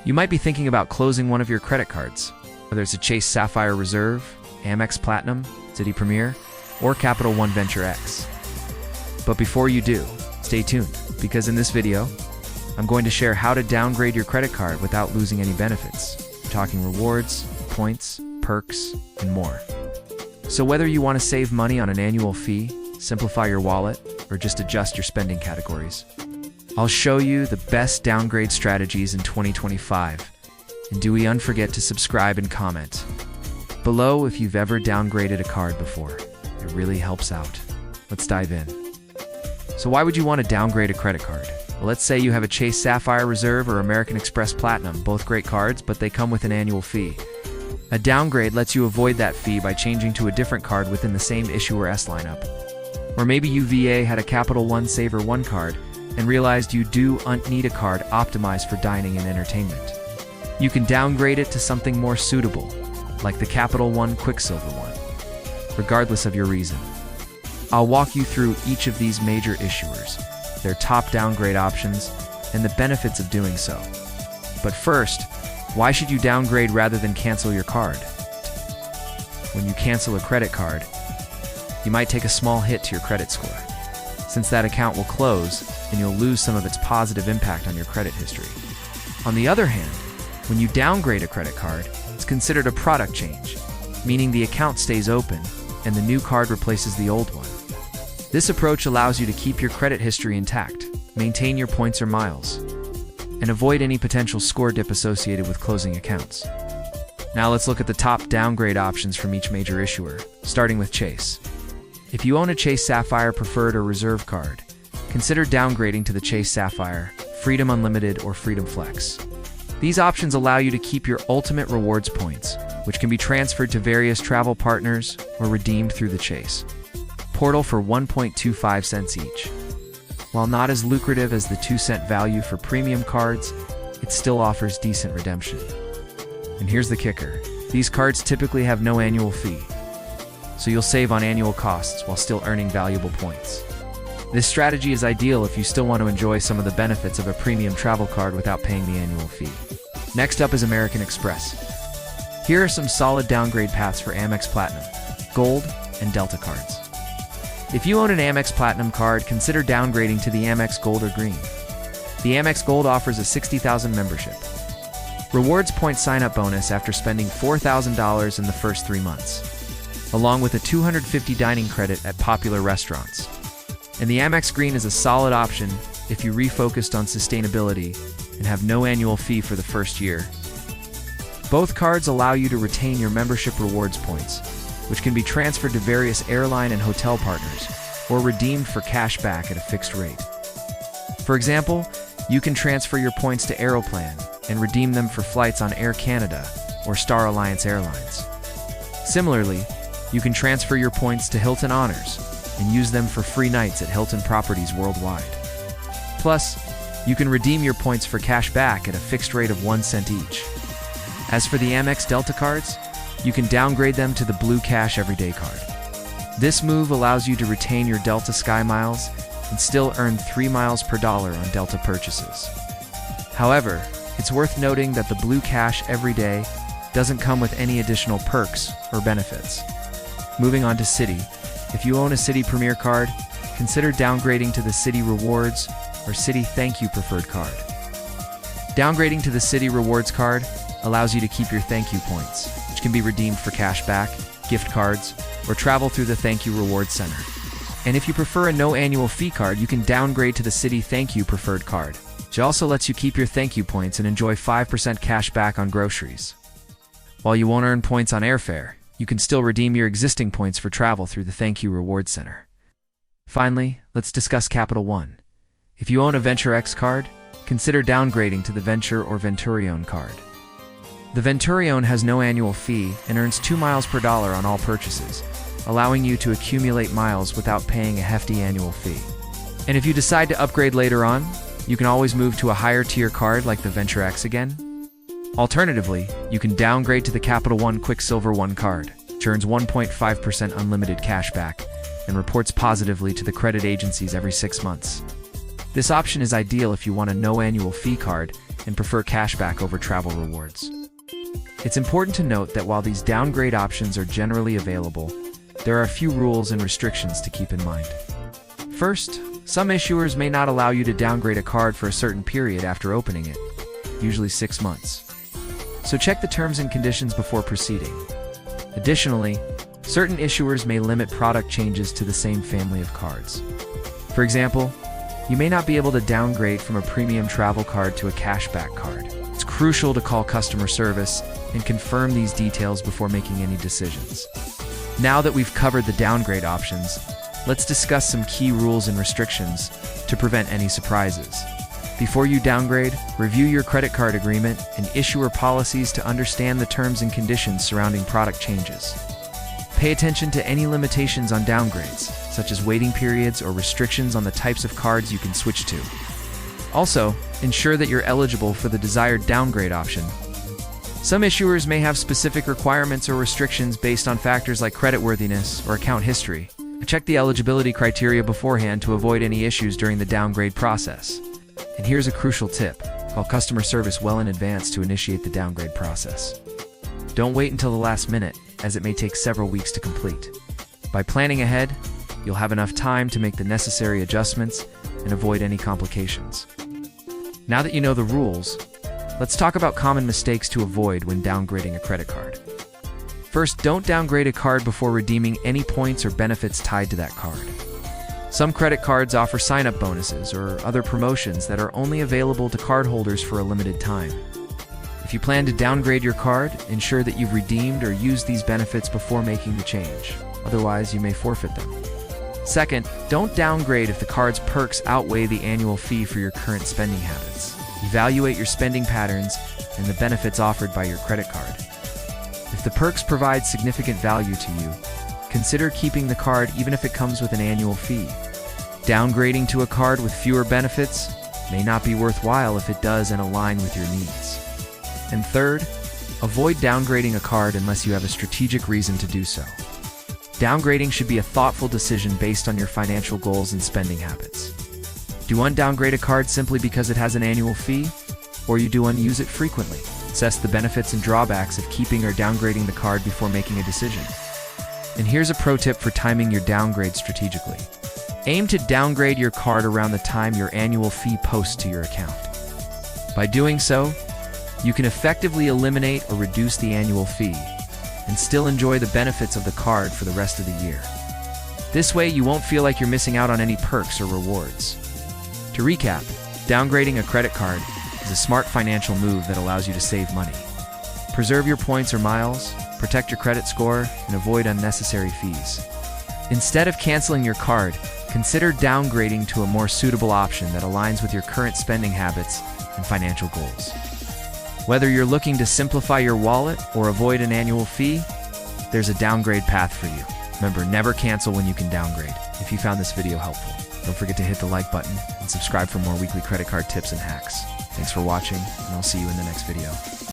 You might be thinking about closing one of your credit cards, whether it's a Chase Sapphire Reserve, Amex Platinum, Citi Premier, or Capital One Venture X. But before you do, stay tuned, because in this video, I'm going to share how to downgrade your credit card without losing any benefits. We're talking rewards, points, perks, and more. So whether you want to save money on an annual fee, simplify your wallet, or just adjust your spending categories, I'll show you the best downgrade strategies in 2025. And do not forget to subscribe and comment below if you've ever downgraded a card before. It really helps out. Let's dive in. So why would you want to downgrade a credit card? Well, let's say you have a Chase Sapphire Reserve or American Express Platinum, both great cards, but they come with an annual fee. A downgrade lets you avoid that fee by changing to a different card within the same issuer S lineup. Or maybe you had a Capital One Saver One card and realized you do need a card optimized for dining and entertainment. You can downgrade it to something more suitable, like the Capital One Quicksilver one, regardless of your reason. I'll walk you through each of these major issuers, their top downgrade options, and the benefits of doing so. But first, why should you downgrade rather than cancel your card? When you cancel a credit card, you might take a small hit to your credit score, since that account will close and you'll lose some of its positive impact on your credit history. On the other hand, when you downgrade a credit card, it's considered a product change, meaning the account stays open and the new card replaces the old one. This approach allows you to keep your credit history intact, maintain your points or miles, and avoid any potential score dip associated with closing accounts. Now let's look at the top downgrade options from each major issuer, starting with Chase. If you own a Chase Sapphire Preferred or Reserve card, consider downgrading to the Chase Sapphire, Freedom Unlimited, or Freedom Flex. These options allow you to keep your ultimate rewards points, which can be transferred to various travel partners or redeemed through the Chase portal for 1.25 cents each. While not as lucrative as the 2-cent value for premium cards, it still offers decent redemption. And here's the kicker. These cards typically have no annual fee, so you'll save on annual costs while still earning valuable points. This strategy is ideal if you still want to enjoy some of the benefits of a premium travel card without paying the annual fee. Next up is American Express. Here are some solid downgrade paths for Amex Platinum, Gold, and Delta cards. If you own an Amex Platinum card, consider downgrading to the Amex Gold or Green. The Amex Gold offers a 60,000 membership. Rewards point sign-up bonus after spending $4,000 in the first 3 months, along with a $250 dining credit at popular restaurants. And the Amex Green is a solid option if you refocused on sustainability and have no annual fee for the first year. Both cards allow you to retain your membership rewards points, which can be transferred to various airline and hotel partners or redeemed for cash back at a fixed rate. For example, you can transfer your points to Aeroplan and redeem them for flights on Air Canada or Star Alliance Airlines. Similarly, you can transfer your points to Hilton Honors and use them for free nights at Hilton properties worldwide. Plus, you can redeem your points for cash back at a fixed rate of 1 cent each. As for the Amex Delta cards, you can downgrade them to the Blue Cash Everyday card. This move allows you to retain your Delta Sky miles and still earn 3 miles per dollar on Delta purchases. However, it's worth noting that the Blue Cash Everyday doesn't come with any additional perks or benefits. Moving on to Citi. If you own a Citi Premier card, consider downgrading to the Citi Rewards or Citi ThankYou Preferred card. Downgrading to the Citi Rewards card allows you to keep your ThankYou points, which can be redeemed for cash back, gift cards, or travel through the ThankYou Rewards Center. And if you prefer a no annual fee card, you can downgrade to the Citi ThankYou Preferred card, which also lets you keep your ThankYou points and enjoy 5% cash back on groceries. While you won't earn points on airfare, you can still redeem your existing points for travel through the ThankYou Rewards Center. Finally, let's discuss Capital One. If you own a Venture X card, consider downgrading to the Venture or Venturion card. The Venturion has no annual fee and earns 2 miles per dollar on all purchases, allowing you to accumulate miles without paying a hefty annual fee. And if you decide to upgrade later on, you can always move to a higher tier card like the Venture X again. Alternatively, you can downgrade to the Capital One Quicksilver One card, which earns 1.5% unlimited cash back and reports positively to the credit agencies every 6 months. This option is ideal if you want a no annual fee card and prefer cashback over travel rewards. It's important to note that while these downgrade options are generally available, there are a few rules and restrictions to keep in mind. First, some issuers may not allow you to downgrade a card for a certain period after opening it, usually 6 months. So check the terms and conditions before proceeding. Additionally, certain issuers may limit product changes to the same family of cards. For example, you may not be able to downgrade from a premium travel card to a cashback card. It's crucial to call customer service and confirm these details before making any decisions. Now that we've covered the downgrade options, let's discuss some key rules and restrictions to prevent any surprises. Before you downgrade, review your credit card agreement and issuer policies to understand the terms and conditions surrounding product changes. Pay attention to any limitations on downgrades, such as waiting periods or restrictions on the types of cards you can switch to. Also, ensure that you're eligible for the desired downgrade option. Some issuers may have specific requirements or restrictions based on factors like creditworthiness or account history. Check the eligibility criteria beforehand to avoid any issues during the downgrade process. And here's a crucial tip: call customer service well in advance to initiate the downgrade process. Don't wait until the last minute, as it may take several weeks to complete. By planning ahead, you'll have enough time to make the necessary adjustments and avoid any complications. Now that you know the rules, let's talk about common mistakes to avoid when downgrading a credit card. First, don't downgrade a card before redeeming any points or benefits tied to that card. Some credit cards offer sign-up bonuses or other promotions that are only available to cardholders for a limited time. If you plan to downgrade your card, ensure that you've redeemed or used these benefits before making the change. Otherwise, you may forfeit them. Second, don't downgrade if the card's perks outweigh the annual fee for your current spending habits. Evaluate your spending patterns and the benefits offered by your credit card. If the perks provide significant value to you, consider keeping the card even if it comes with an annual fee. Downgrading to a card with fewer benefits may not be worthwhile if it doesn't align with your needs. And third, avoid downgrading a card unless you have a strategic reason to do so. Downgrading should be a thoughtful decision based on your financial goals and spending habits. Do you undowngrade a card simply because it has an annual fee, or you do unuse it frequently? Assess the benefits and drawbacks of keeping or downgrading the card before making a decision. And here's a pro tip for timing your downgrade strategically. Aim to downgrade your card around the time your annual fee posts to your account. By doing so, you can effectively eliminate or reduce the annual fee and still enjoy the benefits of the card for the rest of the year. This way, you won't feel like you're missing out on any perks or rewards. To recap, downgrading a credit card is a smart financial move that allows you to save money. Preserve your points or miles, protect your credit score, and avoid unnecessary fees. Instead of canceling your card, consider downgrading to a more suitable option that aligns with your current spending habits and financial goals. Whether you're looking to simplify your wallet or avoid an annual fee, there's a downgrade path for you. Remember, never cancel when you can downgrade. If you found this video helpful, don't forget to hit the like button and subscribe for more weekly credit card tips and hacks. Thanks for watching, and I'll see you in the next video.